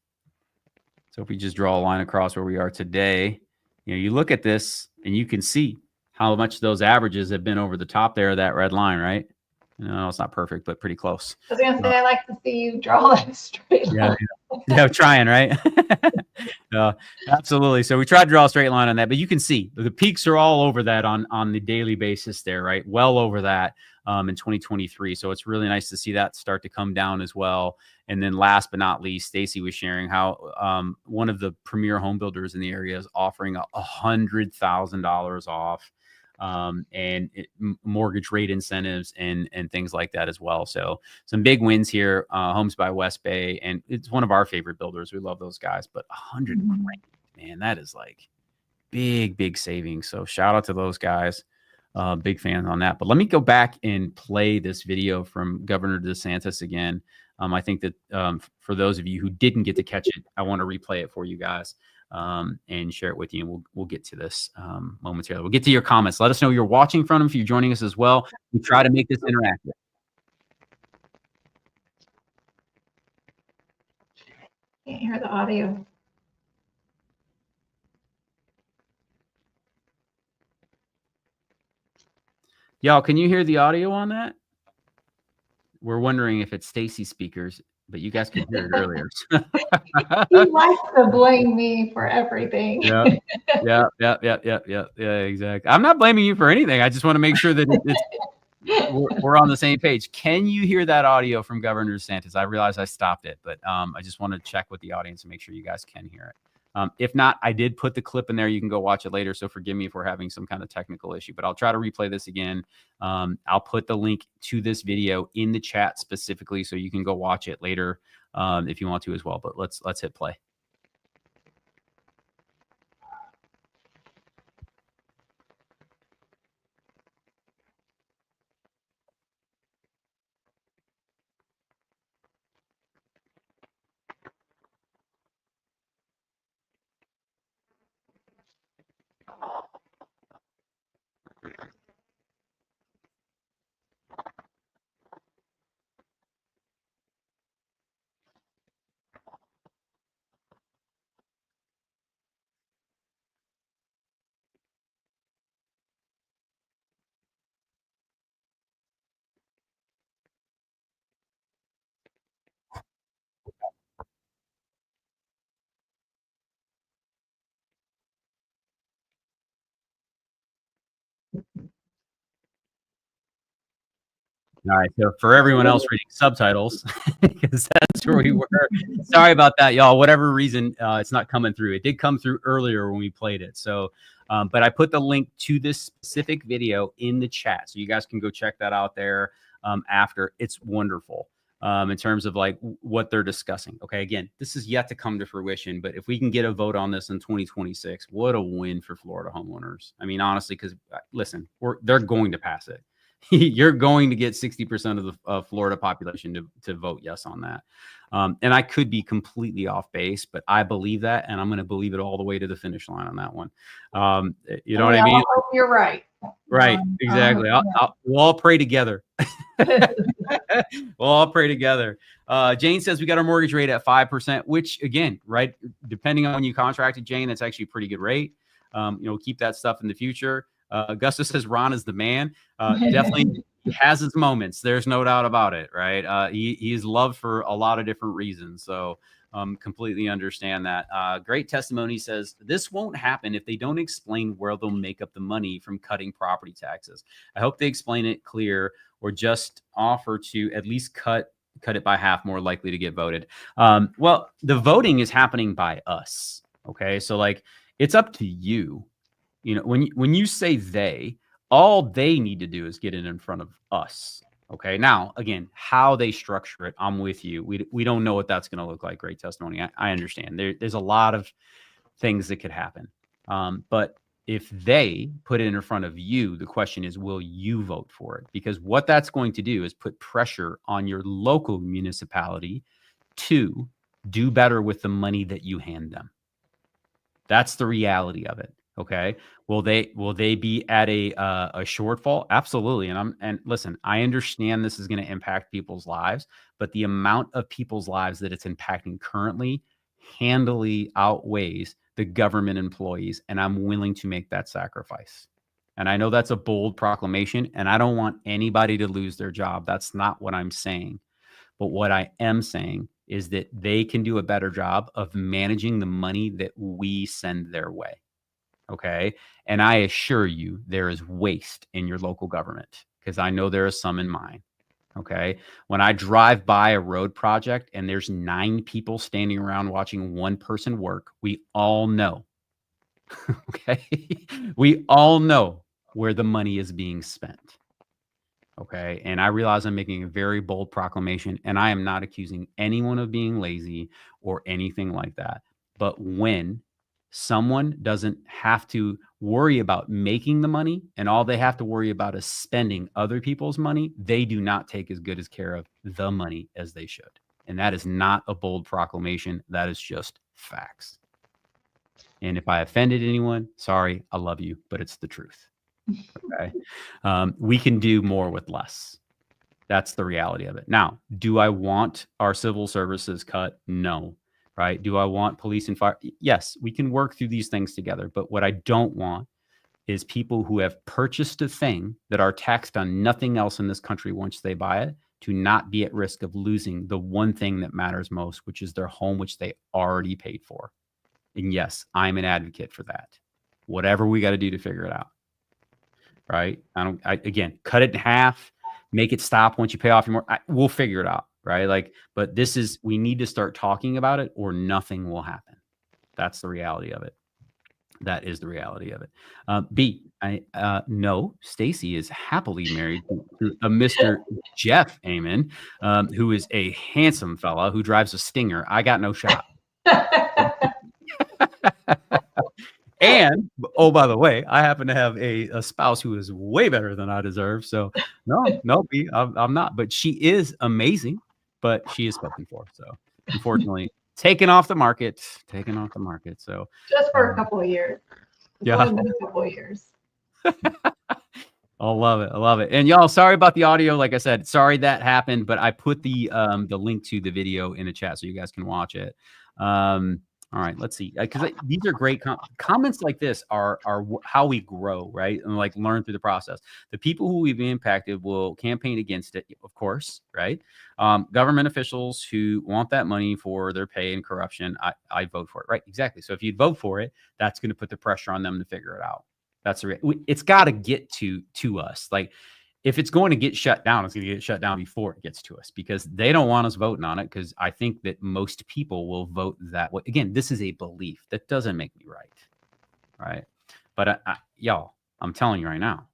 So if we just draw a line across where we are today, you look at this and you can see how much those averages have been over the top there of that red line, right? No, it's not perfect, but pretty close. I was going to say, I like to see you draw that straight line. Yeah, trying, right? Absolutely. So we tried to draw a straight line on that, but you can see the peaks are all over that on the daily basis there, right? Well over that in 2023. So it's really nice to see that start to come down as well. And then last but not least, Stacy was sharing how one of the premier home builders in the area is offering $100,000 off. And mortgage rate incentives and things like that as well. So some big wins here, Homes by West Bay, and it's one of our favorite builders. We love those guys, but 100 grand, man, that is like big savings. So shout out to those guys. Big fan on that. But let me go back and play this video from Governor DeSantis again. I think that for those of you who didn't get to catch it, I want to replay it for you guys. And share it with you, and we'll get to this momentarily. We'll get to your comments. Let us know you're watching from them if you're joining us as well. We try to make this interactive. Can't hear the audio. Y'all, can you hear the audio on that? We're wondering if it's Stacy's speakers, but you guys can hear it earlier. He likes to blame me for everything. Yeah, exactly. I'm not blaming you for anything. I just want to make sure that we're on the same page. Can you hear that audio from Governor DeSantis? I realize I stopped it, but I just want to check with the audience and make sure you guys can hear it. If not, I did put the clip in there. You can go watch it later. So forgive me if we're having some kind of technical issue, but I'll try to replay this again. I'll put the link to this video in the chat specifically, so you can go watch it later if you want to as well. But let's hit play. All right. So for everyone else reading subtitles, because that's where we were. Sorry about that, y'all. Whatever reason, it's not coming through. It did come through earlier when we played it. So, but I put the link to this specific video in the chat, so you guys can go check that out there after. It's wonderful in terms of like what they're discussing. Okay. Again, this is yet to come to fruition, but if we can get a vote on this in 2026, what a win for Florida homeowners. I mean, honestly, because listen, they're going to pass it. You're going to get 60% of the Florida population to vote yes on that. And I could be completely off base, but I believe that, and I'm going to believe it all the way to the finish line on that one. You know what I mean? You're right. Right. Exactly. We'll all pray together. We'll all pray together. Jane says we got our mortgage rate at 5%, which again, right, depending on when you contracted, Jane, that's actually a pretty good rate. Keep that stuff in the future. Augustus says Ron is the man. Definitely has his moments. There's no doubt about it, right? He is loved for a lot of different reasons. So completely understand that. Great testimony says this won't happen if they don't explain where they'll make up the money from cutting property taxes. I hope they explain it clear or just offer to at least cut it by half, more likely to get voted. Well, the voting is happening by us. Okay. So like, it's up to you. When you say they, all they need to do is get it in front of us. Okay. Now, again, how they structure it, I'm with you. We don't know what that's going to look like. Great testimony. I understand. There's a lot of things that could happen. But if they put it in front of you, the question is, will you vote for it? Because what that's going to do is put pressure on your local municipality to do better with the money that you hand them. That's the reality of it. Okay. Will they be at a shortfall? Absolutely. And listen, I understand this is going to impact people's lives, but the amount of people's lives that it's impacting currently handily outweighs the government employees. And I'm willing to make that sacrifice. And I know that's a bold proclamation, and I don't want anybody to lose their job. That's not what I'm saying. But what I am saying is that they can do a better job of managing the money that we send their way. Okay. And I assure you there is waste in your local government, because I know there is some in mine. Okay. When I drive by a road project and there's 9 people standing around watching one person work, we all know. Okay. We all know where the money is being spent. Okay. And I realize I'm making a very bold proclamation, and I am not accusing anyone of being lazy or anything like that. But when someone doesn't have to worry about making the money and all they have to worry about is spending other people's money, they do not take as good as care of the money as they should. And that is not a bold proclamation. That is just facts. And if I offended anyone, sorry, I love you, but it's the truth. Okay. We can do more with less. That's the reality of it. Now, do I want our civil services cut? No. Right? Do I want police and fire? Yes, we can work through these things together. But what I don't want is people who have purchased a thing that are taxed on nothing else in this country once they buy it to not be at risk of losing the one thing that matters most, which is their home, which they already paid for. And yes, I'm an advocate for that. Whatever we got to do to figure it out. Right? Again, cut it in half, make it stop once you pay off your more. We'll figure it out. Right? But we need to start talking about it or nothing will happen. That's the reality of it. That is the reality of it. No, Stacy is happily married to a Mr. Jeff Amon, who is a handsome fella who drives a Stinger. I got no shot. And, oh, by the way, I happen to have a spouse who is way better than I deserve. So no, B, I'm not. But she is amazing. But she is spoken for. So unfortunately, taken off the market. So just for a couple of years. Yeah. A couple of years. I love it. And y'all, sorry about the audio. Like I said, sorry that happened, but I put the link to the video in the chat so you guys can watch it. All right, let's see. Because these are great comments. Like this are how we grow, right? And like learn through the process. The people who we've impacted will campaign against it, of course, right? Government officials who want that money for their pay and corruption, I vote for it, right? Exactly. So if you vote for it, that's going to put the pressure on them to figure it out. That's it's got to get to us. Like, if it's going to get shut down, it's going to get shut down before it gets to us, because they don't want us voting on it, because I think that most people will vote that way. Again, this is a belief. That doesn't make me right? But y'all, I'm telling you right now,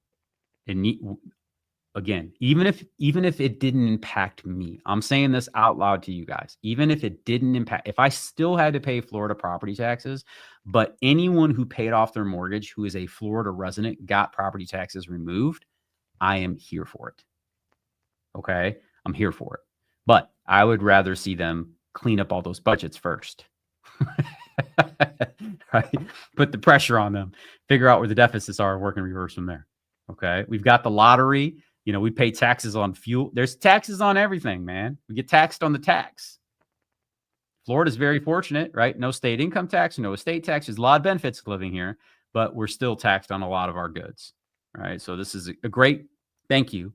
again, even if it didn't impact me, I'm saying this out loud to you guys, even if it didn't impact, if I still had to pay Florida property taxes, but anyone who paid off their mortgage who is a Florida resident got property taxes removed, I am here for it. Okay. I'm here for it, but I would rather see them clean up all those budgets first. Right? Put the pressure on them, figure out where the deficits are, work in reverse from there. Okay. We've got the lottery. You know, we pay taxes on fuel. There's taxes on everything, man. We get taxed on the tax. Florida's very fortunate, right? No state income tax, no estate tax. There's a lot of benefits of living here, but we're still taxed on a lot of our goods, right? So this is a great thank you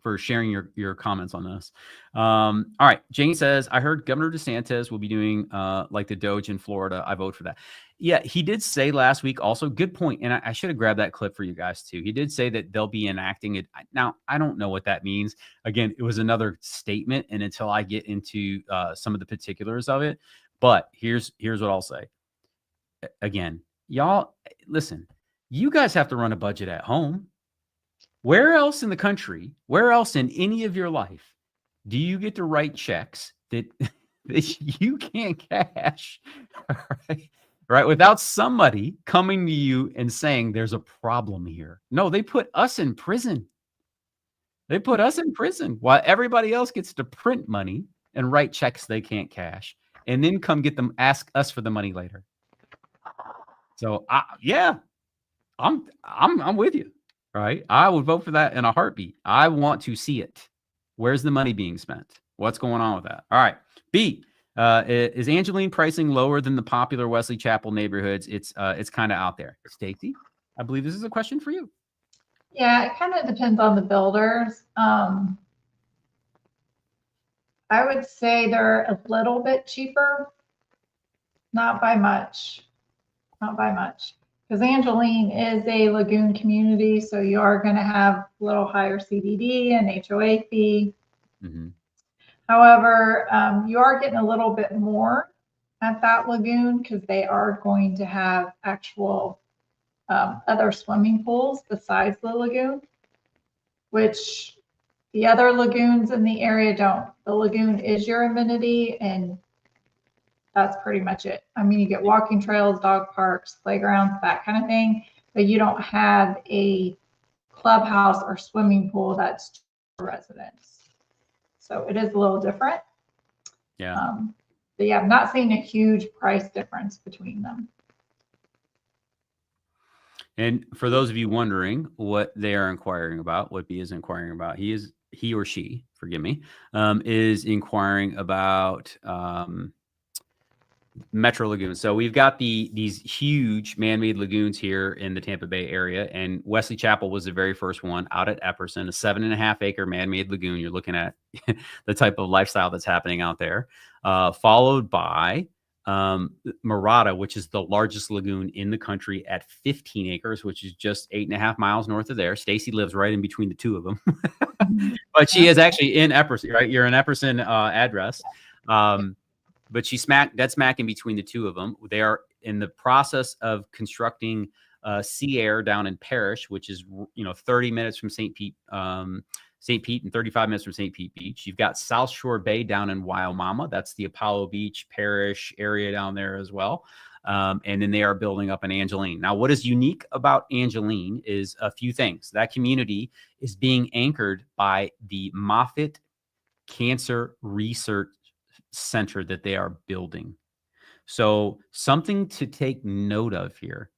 for sharing your comments on this. All right. Jane says, I heard Governor DeSantis will be doing like the Doge in Florida. I vote for that. Yeah, he did say last week also, good point. And I should have grabbed that clip for you guys too. He did say that they'll be enacting it. Now, I don't know what that means. Again, it was another statement. And until I get into some of the particulars of it, but here's what I'll say. Again, y'all, listen, you guys have to run a budget at home. Where else in the country, where else in any of your life do you get to write checks that you can't cash, right? Without somebody coming to you and saying there's a problem here. No, they put us in prison. They put us in prison while everybody else gets to print money and write checks they can't cash and then come get them, ask us for the money later. So yeah, I'm with you. Right. I would vote for that in a heartbeat. I want to see it. Where's the money being spent? What's going on with that? All right. B, is Angeline pricing lower than the popular Wesley Chapel neighborhoods? It's kind of out there. Stacey, I believe this is a question for you. Yeah, it kind of depends on the builders. I would say they're a little bit cheaper. Not by much. Not by much. Because Angeline is a lagoon community, so you are going to have a little higher CDD and HOA fee. Mm-hmm. However, you are getting a little bit more at that lagoon because they are going to have actual other swimming pools besides the lagoon, which the other lagoons in the area don't. The lagoon is your amenity, and that's pretty much it. I mean, you get walking trails, dog parks, playgrounds, that kind of thing, but you don't have a clubhouse or swimming pool that's for residents. So it is a little different. Yeah. But yeah, I'm not seeing a huge price difference between them. And for those of you wondering what they are inquiring about, what B is inquiring about, he or she, forgive me, is inquiring about Metro lagoons. So we've got these huge man-made lagoons here in the Tampa Bay area, and Wesley Chapel was the very first one out at Epperson, a 7.5 acre man-made lagoon. You're looking at the type of lifestyle that's happening out there, followed by Murata, which is the largest lagoon in the country at 15 acres, which is just 8.5 miles north of there. Stacy lives right in between the two of them, but she is actually in Epperson, right? You're an Epperson address. But she's dead smack in between the two of them. They are in the process of constructing Sea Air down in Parrish, which is 30 minutes from St. Pete and 35 minutes from St. Pete Beach. You've got South Shore Bay down in Wild That's the Apollo Beach, Parrish area down there as well. And then they are building up in Angeline. Now, what is unique about Angeline is a few things. That community is being anchored by the Moffitt Cancer Research Center that they are building. So something to take note of here.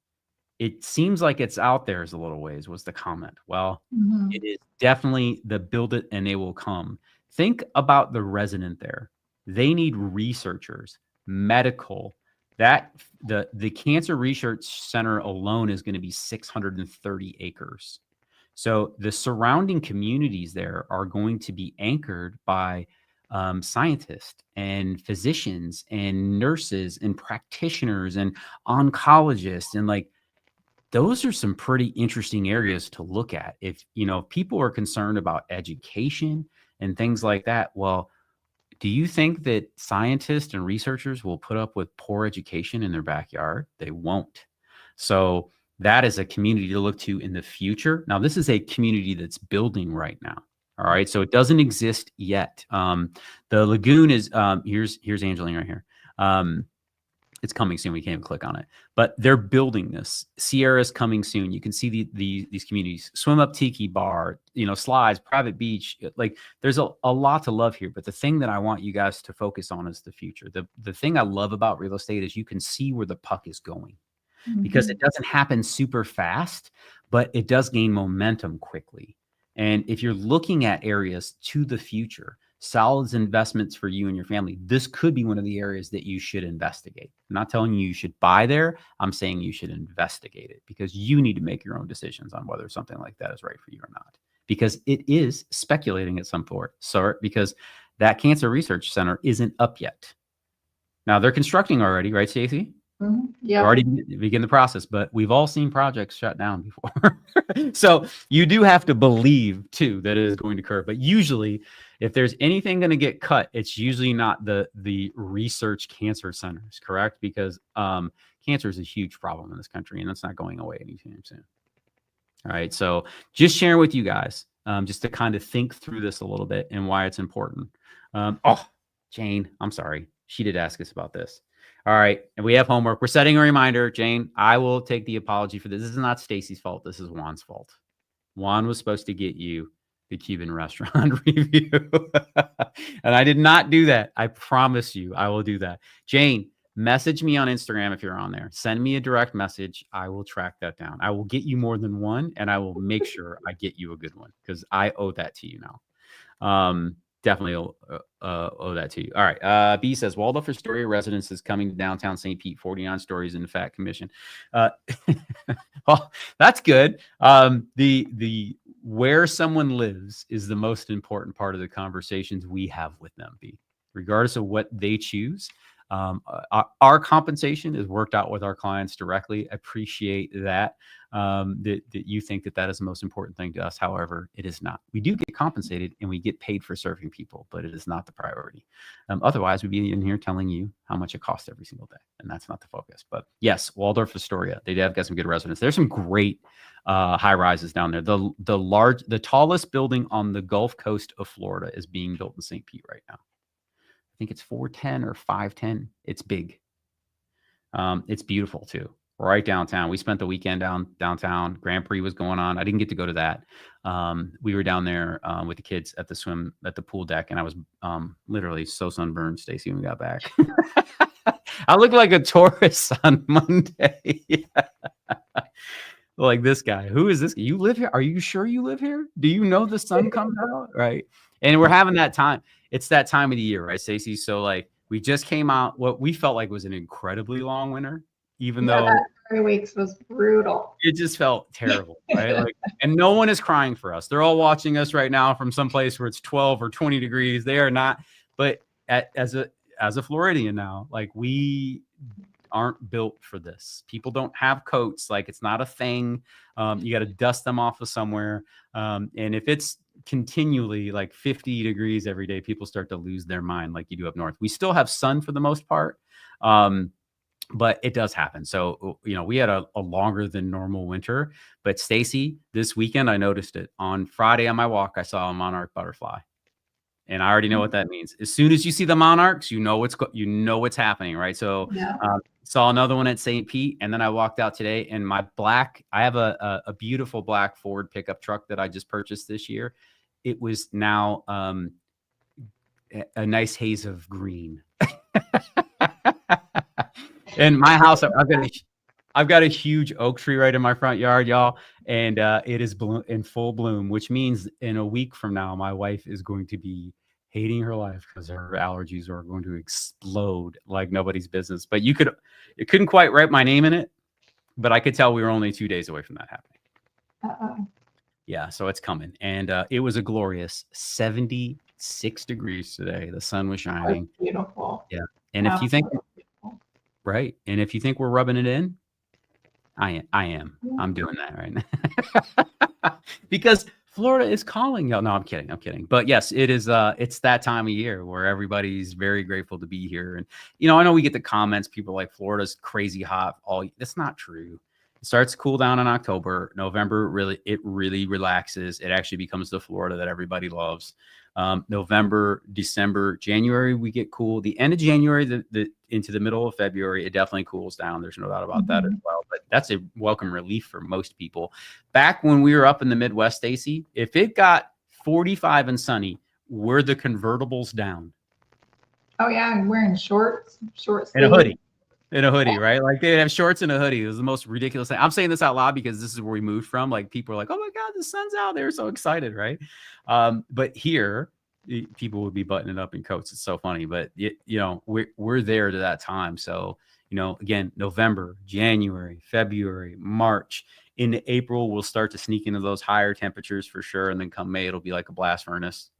It seems like it's out there as a little ways was the comment. Well, It is definitely the build it and they will come. Think about the resident there. They need researchers, medical. That the Cancer Research Center alone is going to be 630 acres. So the surrounding communities there are going to be anchored by scientists and physicians and nurses and practitioners and oncologists. And like, those are some pretty interesting areas to look at. If, people are concerned about education and things like that, well, do you think that scientists and researchers will put up with poor education in their backyard? They won't. So that is a community to look to in the future. Now, this is a community that's building right now. All right. So it doesn't exist yet. The lagoon is, here's Angeline right here. It's coming soon. We can't even click on it, but they're building this. Sierra is coming soon. You can see these communities. Swim Up Tiki Bar, slides, private beach. Like, there's a lot to love here. But the thing that I want you guys to focus on is the future. The thing I love about real estate is you can see where the puck is going, because it doesn't happen super fast, but it does gain momentum quickly. And if you're looking at areas to the future, solid investments for you and your family, this could be one of the areas that you should investigate. I'm not telling you should buy there. I'm saying you should investigate it, because you need to make your own decisions on whether something like that is right for you or not, because it is speculating at some point. So, because that cancer research center isn't up yet. Now they're constructing already, right, Stacey? Yeah. Already begin the process, but we've all seen projects shut down before. So you do have to believe too that it is going to occur. But usually, if there's anything going to get cut, it's usually not the research cancer centers, correct? Because cancer is a huge problem in this country, and it's not going away anytime soon. All right, so just sharing with you guys, just to kind of think through this a little bit and why it's important. Oh, Jane, I'm sorry. She did ask us about this. All right, and we have homework. We're setting a reminder, Jane. I will take the apology for this. This is not Stacy's fault. This is Juan's fault. Juan was supposed to get you the Cuban restaurant review, and I did not do that. I promise you, I will do that. Jane, message me on Instagram if you're on there. Send me a direct message. I will track that down. I will get you more than one, and I will make sure I get you a good one, because I owe that to you now. Definitely owe that to you. All right. B says Waldorf Astoria residence is coming to downtown St. Pete, 49 stories in the FAT Commission. Well, that's good. The where someone lives is the most important part of the conversations we have with them, B. Regardless of what they choose. Our compensation is worked out with our clients directly. Appreciate that. That you think that is the most important thing to us. However, it is not. We do get compensated and we get paid for serving people, but it is not the priority. Otherwise, we'd be in here telling you how much it costs every single day, and that's not the focus. But yes, Waldorf Astoria, they have got some good residents. There's some great high rises down there. The tallest building on the Gulf Coast of Florida is being built in St. Pete right now. I think it's 410 or 510. It's big. It's beautiful too. Right downtown. We spent the weekend downtown. Grand Prix was going on. I didn't get to go to that. We were down there with the kids at the pool deck, and I was literally so sunburned, Stacy, when we got back. I look like a tourist on Monday. Like this guy. Who is this? You live here? Are you sure you live here? Do you know the sun comes out? Right. And we're having that time. It's that time of the year, right, Stacey? So like we just came out what we felt like was an incredibly long winter, even though that 3 weeks was brutal. It just felt terrible, right? Like, and no one is crying for us. They're all watching us right now from some place where it's 12 or 20 degrees. They are not. But as a Floridian now, like we aren't built for this. People don't have coats. Like it's not a thing. You got to dust them off of somewhere. And if it's continually like 50 degrees every day, people start to lose their mind like you do up north. We still have sun for the most part. But it does happen. So, we had a longer than normal winter. But Stacy, this weekend, I noticed it. On Friday on my walk, I saw a monarch butterfly. And I already know what that means. As soon as you see the monarchs, you know what's happening, right? So saw another one at St. Pete. And then I walked out today, and I have a beautiful black Ford pickup truck that I just purchased this year. It was now a nice haze of green. In my house, I've got a huge oak tree right in my front yard, y'all, and it is in full bloom, which means in a week from now, my wife is going to be hating her life because her allergies are going to explode like nobody's business. But it couldn't quite write my name in it, but I could tell we were only 2 days away from that happening. Yeah, so it's coming, and it was a glorious 76 degrees today. The sun was shining. That's beautiful. Yeah, and if you think. Right. And if you think we're rubbing it in, I am. I'm doing that right now. Because Florida is calling y'all. No, I'm kidding. But yes, it is. It's that time of year where everybody's very grateful to be here. And, I know we get the comments, people like Florida's crazy hot. That's not true. It starts to cool down in October. November, it really relaxes. It actually becomes the Florida that everybody loves. November, December, January, we get cool. The end of January, into the middle of February, it definitely cools down. There's no doubt about that as well. But that's a welcome relief for most people. Back when we were up in the Midwest, Stacy, if it got 45 and sunny, were the convertibles down? Oh yeah, I'm wearing shorts and a hoodie. in a hoodie, right? Like they have shorts and a hoodie. It was the most ridiculous thing. I'm saying this out loud because this is where we moved from. Like people are like, oh my God, the sun's out. They were so excited, right? But here, people would be buttoning up in coats. It's so funny, but we're there to that time. So, again, November, January, February, March. In April, we'll start to sneak into those higher temperatures for sure. And then come May, it'll be like a blast furnace.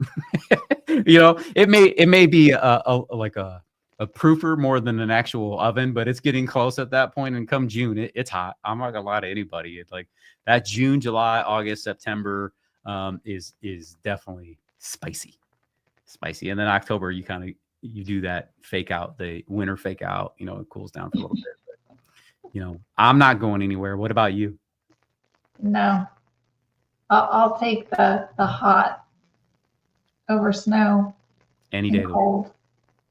It may be like a proofer more than an actual oven, but it's getting close at that point. And come June, it's hot. I'm not gonna lie to anybody. It's like that June, July, August, September is definitely spicy. And then October, you do that fake out, the winter fake out. It cools down for a little bit. But, I'm not going anywhere. What about you? No, I'll take the hot over snow. Any day. Cold.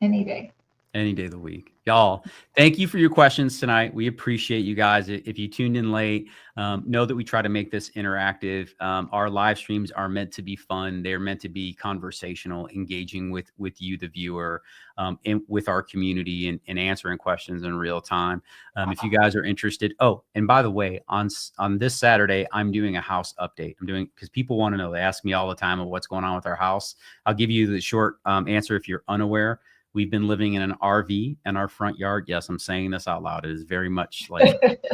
Any day. Any day of the week. Y'all, thank you for your questions tonight. We appreciate you guys. If you tuned in late, know that we try to make this interactive. Our live streams are meant to be fun. They're meant to be conversational, engaging with you, the viewer, and with our community and answering questions in real time. If you guys are interested. Oh, and by the way, on this Saturday, I'm doing a house update. Because people want to know. They ask me all the time of what's going on with our house. I'll give you the short answer if you're unaware. We've been living in an RV in our front yard. Yes, I'm saying this out loud. It is very much like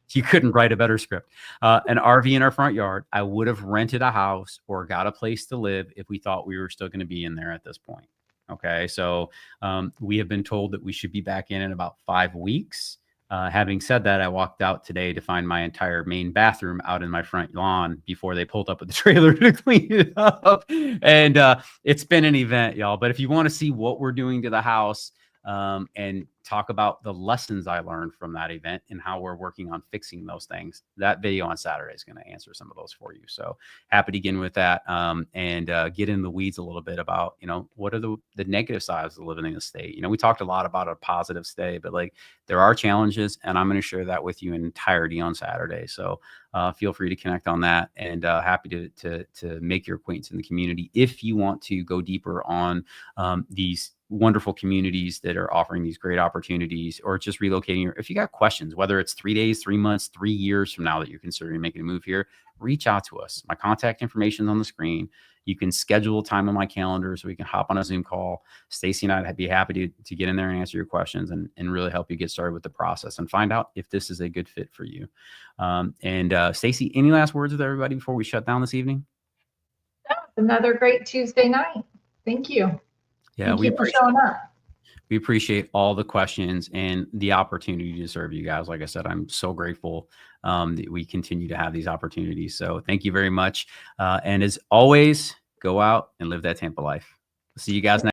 you couldn't write a better script. An RV in our front yard. I would have rented a house or got a place to live if we thought we were still going to be in there at this point. Okay, so we have been told that we should be back in about 5 weeks. Having said that, I walked out today to find my entire main bathroom out in my front lawn before they pulled up with the trailer to clean it up. And it's been an event, y'all. But if you want to see what we're doing to the house and talk about the lessons I learned from that event and how we're working on fixing those things, that video on Saturday is going to answer some of those for you. So happy to begin with that and get in the weeds a little bit about, what are the negative sides of living in the state. We talked a lot about a positive state, but like there are challenges, and I'm going to share that with you in entirety on Saturday. So feel free to connect on that, and happy to make your acquaintance in the community. If you want to go deeper on these wonderful communities that are offering these great opportunities, or just relocating, if you got questions, whether it's 3 days, 3 months, 3 years from now that you're considering making a move here, reach out to us. My contact information is on the screen. You can schedule a time on my calendar so we can hop on a Zoom call. Stacy and I'd be happy to get in there and answer your questions and really help you get started with the process and find out if this is a good fit for you. Stacy, any last words with everybody before we shut down this evening? Another great Tuesday night. Thank you. Yeah, Thank you for showing up. We appreciate all the questions and the opportunity to serve you guys. Like I said, I'm so grateful that we continue to have these opportunities. So thank you very much. And as always, go out and live that Tampa life. See you guys next.